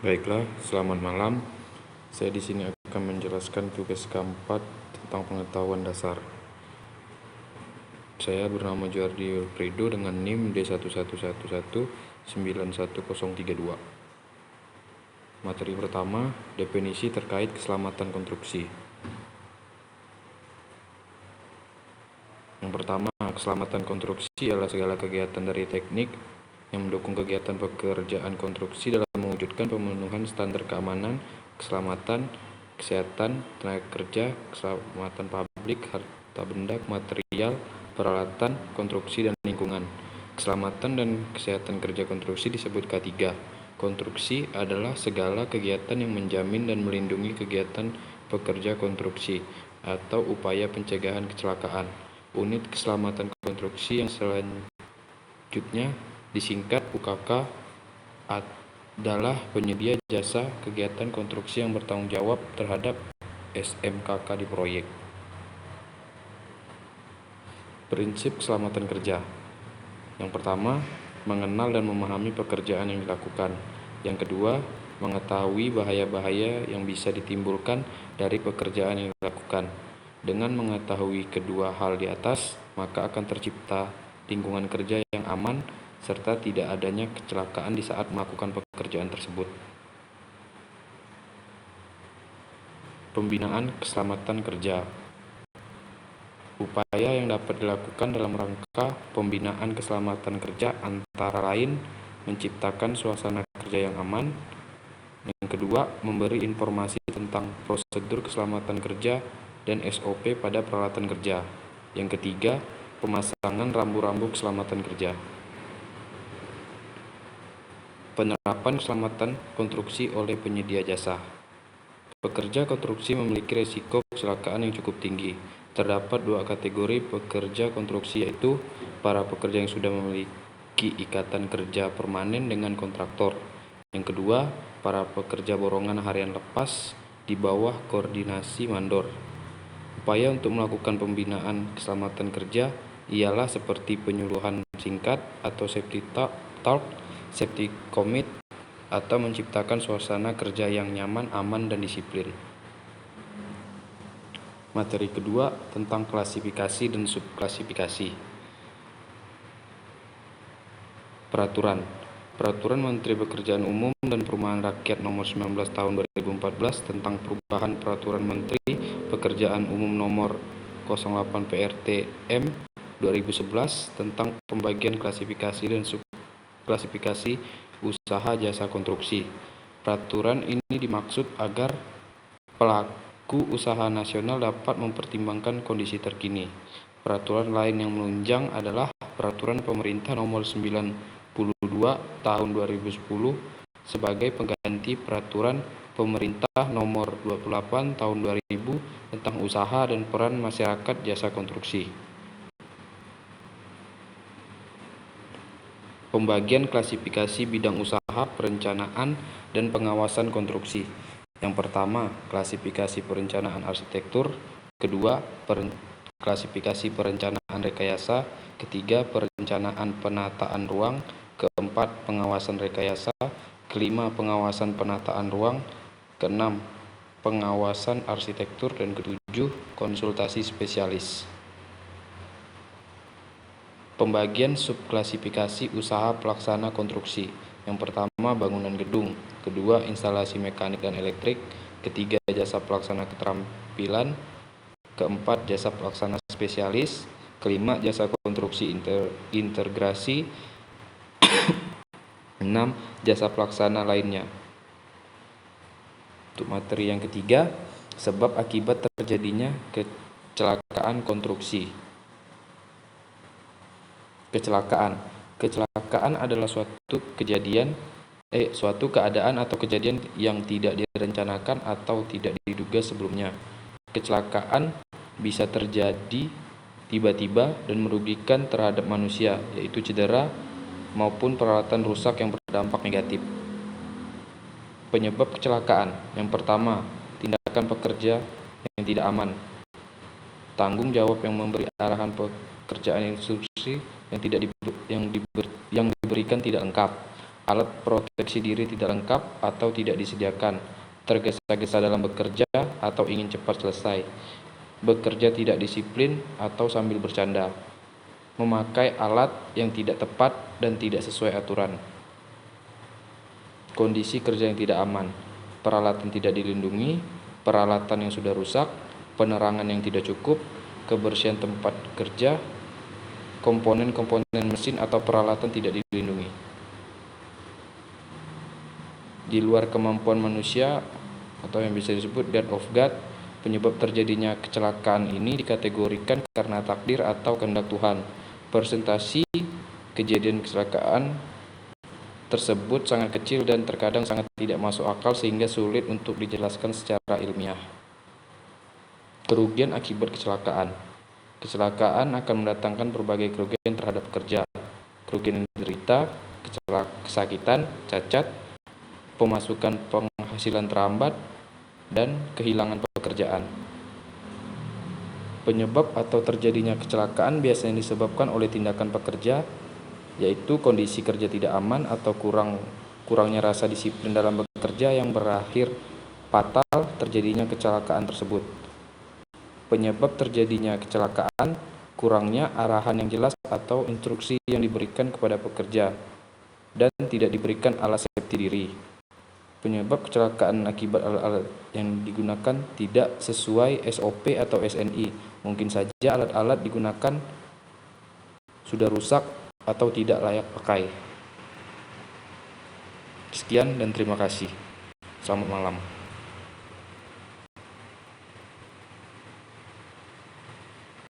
Baiklah, selamat malam. Saya di sini akan menjelaskan tugas keempat tentang pengetahuan dasar. Saya bernama Juardi Wilfredo dengan NIM D111191032. Materi pertama, definisi terkait keselamatan konstruksi. Yang pertama, keselamatan konstruksi adalah segala kegiatan dari teknik yang mendukung kegiatan pekerjaan konstruksi dalam mewujudkan pemenuhan standar keamanan, keselamatan, kesehatan, tenaga kerja, keselamatan publik, harta benda, material, peralatan, konstruksi, dan lingkungan. Keselamatan dan kesehatan kerja konstruksi disebut K3. Konstruksi adalah segala kegiatan yang menjamin dan melindungi kegiatan pekerja konstruksi atau upaya pencegahan kecelakaan. Unit keselamatan konstruksi yang selanjutnya disingkat UKK adalah penyedia jasa kegiatan konstruksi yang bertanggung jawab terhadap SMKK di proyek. Prinsip keselamatan kerja. Yang pertama, mengenal dan memahami pekerjaan yang dilakukan. Yang kedua, mengetahui bahaya-bahaya yang bisa ditimbulkan dari pekerjaan yang dilakukan. Dengan mengetahui kedua hal di atas, maka akan tercipta lingkungan kerja yang aman serta tidak adanya kecelakaan di saat melakukan pekerjaan tersebut. Pembinaan keselamatan kerja. Upaya yang dapat dilakukan dalam rangka pembinaan keselamatan kerja antara lain menciptakan suasana kerja yang aman. Yang kedua, memberi informasi tentang prosedur keselamatan kerja dan SOP pada peralatan kerja. Yang ketiga, pemasangan rambu-rambu keselamatan kerja. Penerapan keselamatan konstruksi oleh penyedia jasa. Pekerja konstruksi memiliki risiko kecelakaan yang cukup tinggi. Terdapat dua kategori pekerja konstruksi, yaitu para pekerja yang sudah memiliki ikatan kerja permanen dengan kontraktor. Yang kedua, para pekerja borongan harian lepas di bawah koordinasi mandor. Upaya untuk melakukan pembinaan keselamatan kerja ialah seperti penyuluhan singkat atau safety talk, safety commit, atau menciptakan suasana kerja yang nyaman, aman, dan disiplin. Materi kedua tentang klasifikasi dan subklasifikasi. Peraturan Menteri Pekerjaan Umum dan Perumahan Rakyat Nomor 19 Tahun 2014 tentang perubahan Peraturan Menteri Pekerjaan Umum Nomor 08 PRTM 2011 tentang pembagian klasifikasi dan subklasifikasi usaha jasa konstruksi. Peraturan ini dimaksud agar pelaku usaha nasional dapat mempertimbangkan kondisi terkini. Peraturan lain yang menunjang adalah Peraturan Pemerintah Nomor 92 Tahun 2010 sebagai pengganti Peraturan Pemerintah Nomor 28 Tahun 2000 tentang usaha dan peran masyarakat jasa konstruksi. Pembagian klasifikasi bidang usaha, perencanaan, dan pengawasan konstruksi. Yang pertama, klasifikasi perencanaan arsitektur. Kedua, klasifikasi perencanaan rekayasa. Ketiga, perencanaan penataan ruang. Keempat, pengawasan rekayasa. Kelima, pengawasan penataan ruang. Keenam, pengawasan arsitektur. Dan ketujuh, konsultasi spesialis. Pembagian subklasifikasi usaha pelaksana konstruksi. Yang pertama, bangunan gedung. Kedua, instalasi mekanik dan elektrik. Ketiga, jasa pelaksana keterampilan. Keempat, jasa pelaksana spesialis. Kelima, jasa konstruksi integrasi. 6. Jasa pelaksana lainnya. Untuk materi yang ketiga, sebab akibat terjadinya kecelakaan konstruksi. Kecelakaan adalah suatu keadaan atau kejadian yang tidak direncanakan atau tidak diduga sebelumnya. Kecelakaan bisa terjadi tiba-tiba dan merugikan terhadap manusia, yaitu cedera maupun peralatan rusak yang berdampak negatif. Penyebab kecelakaan. Yang pertama, tindakan pekerja yang tidak aman. Tanggung jawab yang memberi arahan pekerjaan instruksi yang diberikan tidak lengkap. alat proteksi diri tidak lengkap atau tidak disediakan, tergesa-gesa dalam bekerja atau ingin cepat selesai, bekerja tidak disiplin atau sambil bercanda, memakai alat yang tidak tepat dan tidak sesuai aturan. Kondisi kerja yang tidak aman, peralatan tidak dilindungi, peralatan yang sudah rusak, penerangan yang tidak cukup, kebersihan tempat kerja, komponen-komponen mesin atau peralatan tidak dilindungi. Di luar kemampuan manusia atau yang bisa disebut God of God, penyebab terjadinya kecelakaan ini dikategorikan karena takdir atau kehendak Tuhan. Persentase kejadian kecelakaan tersebut sangat kecil dan terkadang sangat tidak masuk akal sehingga sulit untuk dijelaskan secara ilmiah. Kerugian akibat kecelakaan. Kecelakaan akan mendatangkan berbagai kerugian terhadap pekerja. Kerugian yang diderita, kesakitan, cacat, pemasukan penghasilan terambat, dan kehilangan pekerjaan. Penyebab atau terjadinya kecelakaan biasanya disebabkan oleh tindakan pekerja, yaitu kondisi kerja tidak aman atau kurangnya rasa disiplin dalam bekerja yang berakhir fatal terjadinya kecelakaan tersebut. Penyebab terjadinya kecelakaan, kurangnya arahan yang jelas atau instruksi yang diberikan kepada pekerja dan tidak diberikan alat safety diri. Penyebab kecelakaan akibat alat-alat yang digunakan tidak sesuai SOP atau SNI. Mungkin saja alat-alat digunakan sudah rusak atau tidak layak pakai. Sekian dan terima kasih. Selamat malam.